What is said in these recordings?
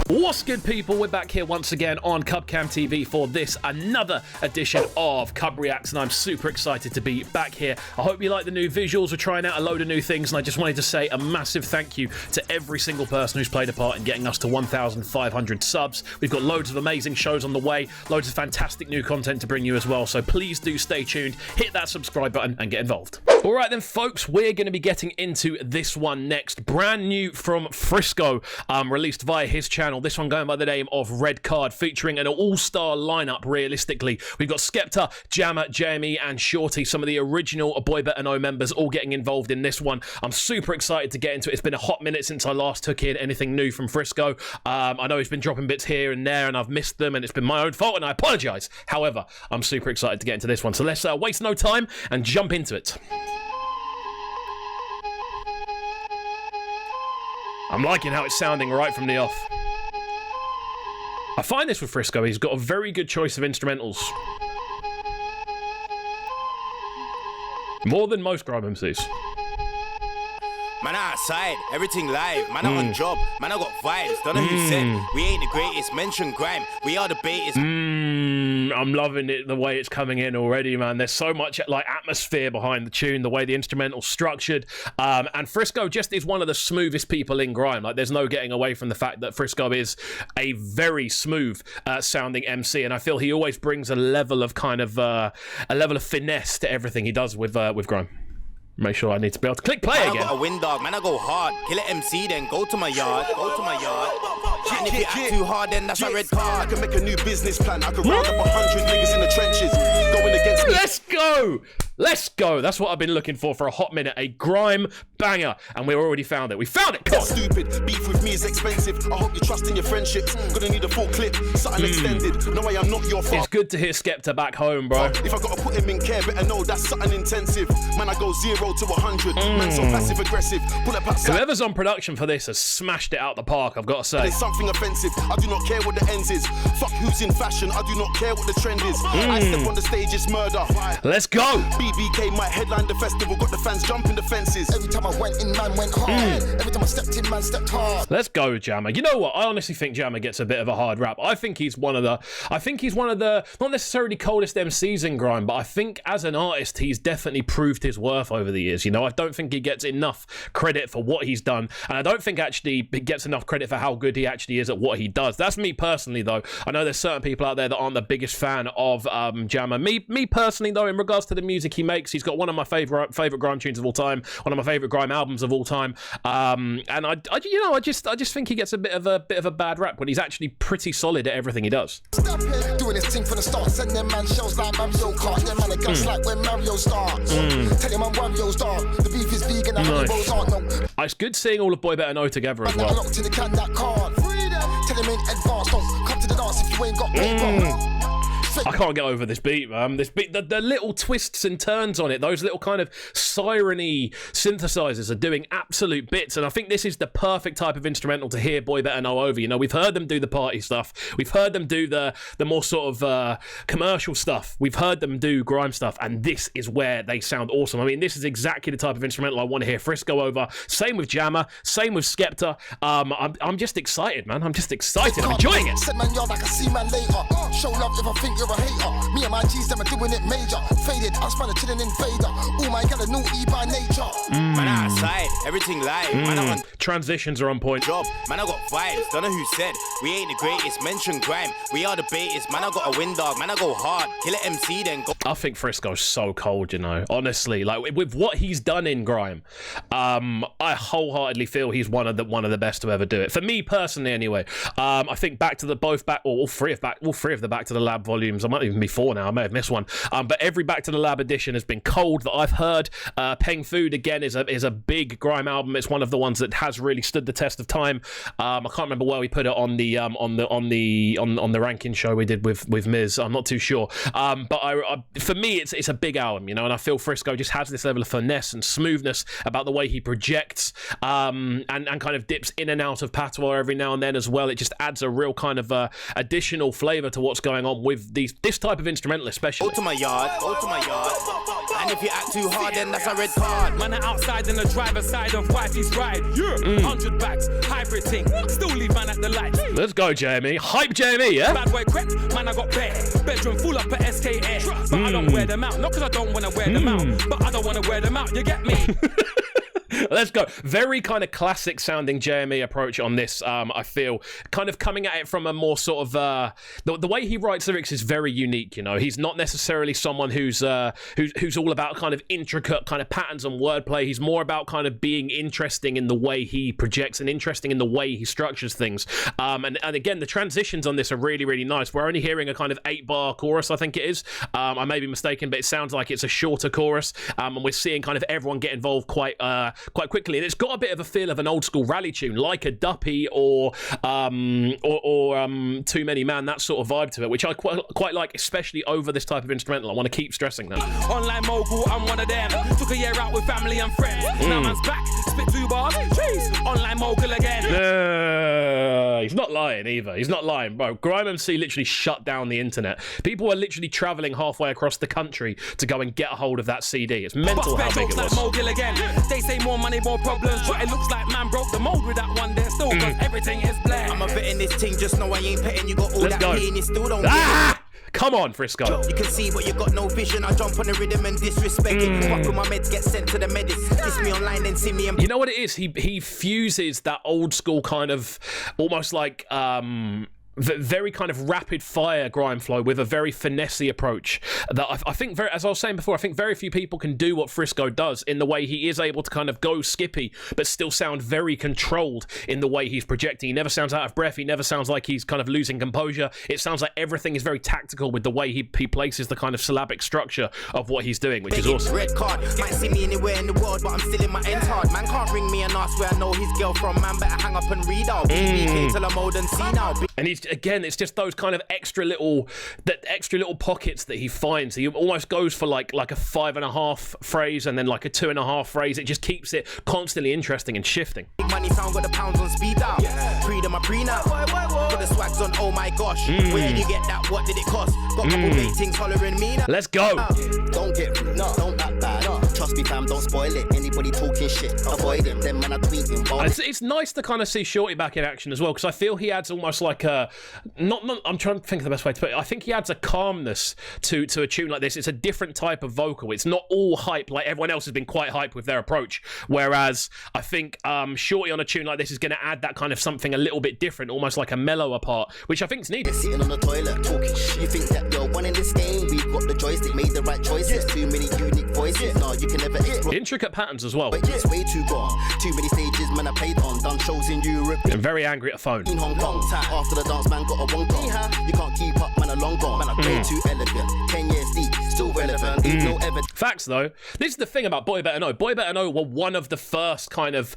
What's good, people? We're back here once again on CubCamTV for this another edition of CubReacts, and I'm super excited to be back here. I hope you like the new visuals. We're trying out a load of new things, and I just wanted to say a massive thank you to every single person who's played a part in getting us to 1,500 subs. We've got loads of amazing shows on the way, loads of fantastic new content to bring you as well, so please do stay tuned, hit that subscribe button, and get involved. All right then, folks, we're going to be getting into this one next. Brand new from Frisco, released via his channel. This one going by the name of Red Card, featuring an all-star lineup, realistically. We've got Skepta, Jammer, JME, and Shorty, some of the original Boy Better Know members, all getting involved in this one. I'm super excited to get into it. It's been a hot minute since I last took in anything new from Frisco. I know he's been dropping bits here and there, and I've missed them, and it's been my own fault, and I apologize. However, I'm super excited to get into this one. So let's waste no time and jump into it. I'm liking how it's sounding right from the off. I find this with Frisco, he's got a very good choice of instrumentals. More than most grime MCs. Man outside, everything live, man on job, man I got vibes, don't know who said, we ain't the greatest, mention grime, we are the baiters. I'm loving it, the way it's coming in already, man. There's so much like atmosphere behind the tune, the way the instrumental's structured, and Frisco just is one of the smoothest people in grime. Like, there's no getting away from the fact that Frisco is a very smooth sounding MC, and I feel he always brings a level of finesse to everything he does with grime. Make sure I need to be able to click play again. I got a wind dog, man I go hard. Kill it MC, then go to my yard. And if you act too hard, then that's a red card. I can make a new business plan. I can round up 100 niggas in the trenches, going against me. Let's go! Let's go! That's what I've been looking for a hot minute. A grime banger, and we already found it. We found it! Come on. Stupid. Beef with me is expensive. I hope you trust in your friendships. Gonna need a full clip, something extended. No way, I'm not your fault. It's good to hear Skepta back home, bro. If I gotta put him in care, better know that's something intensive. Man, I go 0 to 100. Man, so passive aggressive. Pull up outside. Whoever's on production for this has smashed it out the park, I've got to say. There's something offensive. I do not care what the ends is. Fuck who's in fashion. I do not care what the trend is. I step on the stage, it's murder. Let's go! BBK might headline the festival, got the fans jumping the fences. Every time I went in, man went hard. Every time I stepped in, man stepped hard. Let's go, Jammer. You know what? I honestly think Jammer gets a bit of a hard rap. I think he's one of the not necessarily coldest MCs in grime, but I think as an artist, he's definitely proved his worth over the years. You know, I don't think he gets enough credit for what he's done, and I don't think actually he gets enough credit for how good he actually is at what he does. That's me personally, though. I know there's certain people out there that aren't the biggest fan of Jammer. Me personally, though, in regards to the music he makes, he's got one of my favorite grime tunes of all time, one of my favorite grime albums of all time, and I just think he gets a bit of a bad rap when he's actually pretty solid at everything he does. Doing his thing from the start, send them man shells like Mario Kart, them man a guns like when Mario starts. Tell him I'm Mario's dog. The beef is vegan, and nice. It's good seeing all of Boy Better Know together as well. Locked in the can that card. Tell him in advance, don't come to the dance if you ain't got paper. I can't get over this beat, man. This beat, the little twists and turns on it, those little kind of siren-y synthesizers are doing absolute bits, and I think this is the perfect type of instrumental to hear Boy Better Know over. You know, we've heard them do the party stuff, we've heard them do the more sort of commercial stuff, we've heard them do grime stuff, and this is where they sound awesome. I mean, this is exactly the type of instrumental I want to hear Frisco over. Same with Jammer, same with Skepta. I'm just excited, man. I'm just excited. I'm enjoying it. Set man yard like I see man later. Show love if I think you're a hater. Me and my G's, them are doing it major. Faded, I'm spun a chillin' invader. Oh my god, a new E by nature. Man outside, everything live. Man I want transitions are on point. job, man I got vibes, don't know who said, we ain't the greatest, mention grime, we are the baiters. Man I got a wind dog, man I go hard. Kill it MC, then go. I think Frisco's so cold, you know. Honestly, like with what he's done in grime, I wholeheartedly feel he's one of the best to ever do it. For me personally, anyway. I think all three of the Back to the Lab volumes. I might even be 4 now. I may have missed one. But every Back to the Lab edition has been cold that I've heard. Peng Food again is a big grime album. It's one of the ones that has really stood the test of time. I can't remember where we put it on the ranking show we did with Miz. I'm not too sure. But for me, it's a big album, you know, and I feel Frisco just has this level of finesse and smoothness about the way he projects, and kind of dips in and out of patois every now and then as well. It just adds a real kind of additional flavor to what's going on with this type of instrumental, especially. Go to my yard. And if you act too hard, then that's a red card. Man are outside in the driver's side of wifey's ride. 100 bags, high hybrid thing. Still leave man at the lights. Let's go, JME. Hype JME, yeah? Bad boy crap, man, I got bare. Bedroom full up at SK Air. But I don't wear them out. Not because I don't want to wear them out, but I don't want to wear them out. You get me? Let's go. Very kind of classic sounding JME approach on this. I feel kind of coming at it from a more sort of the way he writes lyrics is very unique. You know, he's not necessarily someone who's all about kind of intricate kind of patterns and wordplay. He's more about kind of being interesting in the way he projects and interesting in the way he structures things. And again, the transitions on this are really, really nice. We're only hearing a kind of 8-bar chorus, I think it is. I may be mistaken, but it sounds like it's a shorter chorus. And we're seeing kind of everyone get involved quite quickly, and it's got a bit of a feel of an old school rally tune, like a Duppy or Too Many Man, that sort of vibe to it, which I quite like, especially over this type of instrumental. I want to keep stressing that. Online mogul, I'm one of them. Took a year out with family and friends. Now man's back, spit 2 bars. Jeez, online mogul again. He's not lying either. He's not lying, bro. Grime MC literally shut down the internet. People are literally traveling halfway across the country to go and get a hold of that CD. It's mental how big it was. Mogul again. They say more money, more problems, but it looks like man broke the mold with that one there still, cause everything is black. I'm a bit in this thing, just know I ain't petting. You got all Let's that go. pain, you still don't Come on, Frisco. You can see, but you got no vision. I jump on the rhythm and disrespect it. Fuck with my meds, get sent to the medics. Kiss me online, then see me and... You know what it is? He fuses that old school kind of almost like very kind of rapid fire grime flow with a very finessey approach that I think, as I was saying before, I think very few people can do what Frisco does in the way he is able to kind of go skippy but still sound very controlled in the way he's projecting. He never sounds out of breath. He never sounds like he's kind of losing composure. It sounds like everything is very tactical with the way he places the kind of syllabic structure of what he's doing, which is awesome. Red card, might see me anywhere in the world, but I'm still in my ends hard. Man can't ring me and ask where I know his girl from. Man better hang up and read out. BBK till I'm old and see now. And he's, again, it's just those kind of extra little pockets that he finds. He almost goes for like a 5.5 phrase and then like a 2.5 phrase. It just keeps it constantly interesting and shifting. Big money sound got the pounds on speed down. Freedom, I pre now. Got the swags on, oh my gosh. Where did you get that? What did it cost? Got couple ratings hollering me now. Let's go. Don't get rude, don't act bad. Trust me, fam, don't spoil it. Anybody talking shit, avoid it. Them man are tweeting. It's nice to kind of see Shorty back in action as well, because I feel he adds almost like a I'm trying to think of the best way to put it. I think he adds a calmness to a tune like this. It's a different type of vocal. It's not all hype like everyone else has been quite hype with their approach. Whereas I think Shorty on a tune like this is going to add that kind of something a little bit different, almost like a mellower part, which I think is needed. Sitting on the toilet talking shit. You think that you're one in this game? We've got the joystick, made the right choices. Too many unique voices. No, you can never explore. Intricate patterns as well. But it's way too gone. Too many stages, man, I played on. Done shows in Europe. I'm very angry at a phone. In Hong Kong, after the dance, man got a wonk on. You can't keep up, man, a long gone. Man, I play too elegant. 10 years deep, still relevant. Ain't no evidence. Facts though. This is the thing about Boy Better Know. Boy Better Know were one of the first kind of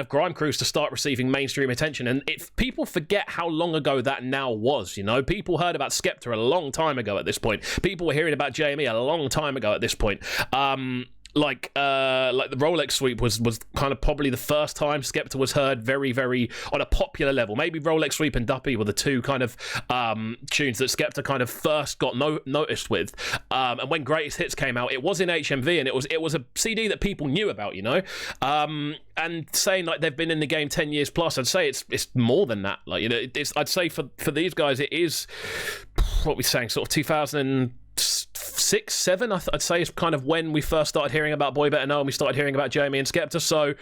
grime crews to start receiving mainstream attention, and people forget how long ago that now was. You know, people heard about Skepta a long time ago at this point. People were hearing about JME a long time ago at this point. Like the Rolex Sweep was kind of probably the first time Skepta was heard very, very on a popular level. Maybe Rolex Sweep and Duppy were the two kind of tunes that Skepta kind of first got noticed with. And when Greatest Hits came out, it was in HMV, and it was a CD that people knew about, you know. And saying like they've been in the game 10 years plus, I'd say it's more than that. Like, you know, I'd say for these guys, it is what we're saying, sort of 2006, 7, I'd say is kind of when we first started hearing about Boy Better Know, and we started hearing about JME and Skepta. So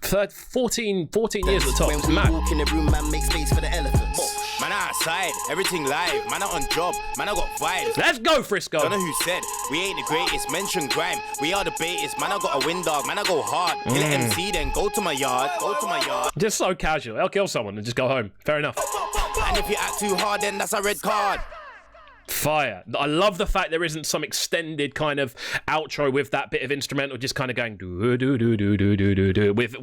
14 years at the top. When It's we mad. walk in the room, man, make space for the elephants. Man outside, everything live. Man out on job, man I got vibes. Let's go, Frisco. Don't know who said we ain't the greatest. Mention grime, we are the baitest. Man I got a wind dog, man I go hard. Kill an MC, then go to my yard. Just so casual. I'll kill someone and just go home. Fair enough. And if you act too hard, then that's a red card. Fire. I love the fact there isn't some extended kind of outro with that bit of instrumental just kind of going do do do do do do do do with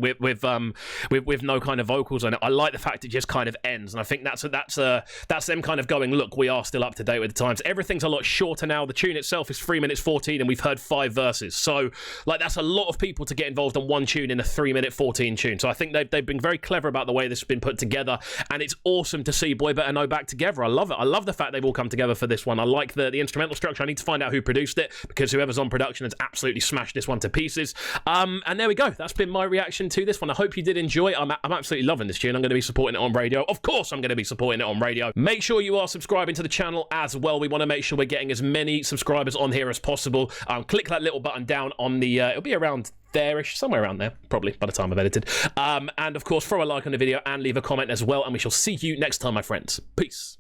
no kind of vocals on it. I like the fact it just kind of ends, and I think that's them kind of going, look, we are still up to date with the times. Everything's a lot shorter now. The tune itself is 3 minutes 14, and we've heard 5 verses. So like that's a lot of people to get involved on one tune in a 3-minute 14 tune. So I think they've been very clever about the way this has been put together, and it's awesome to see Boy Better Know back together. I love it. I love the fact they've all come together for this one. I like the instrumental structure. I need to find out who produced it, because whoever's on production has absolutely smashed this one to pieces. And there we go. That's been my reaction to this one. I hope you did enjoy it. I'm absolutely loving this tune. I'm going to be supporting it on radio. Of course I'm going to be supporting it on radio. Make sure you are subscribing to the channel as well. We want to make sure we're getting as many subscribers on here as possible. Click that little button down on the it'll be around there-ish, somewhere around there, probably, by the time I've edited. And of course, throw a like on the video and leave a comment as well, and we shall see you next time, my friends. Peace.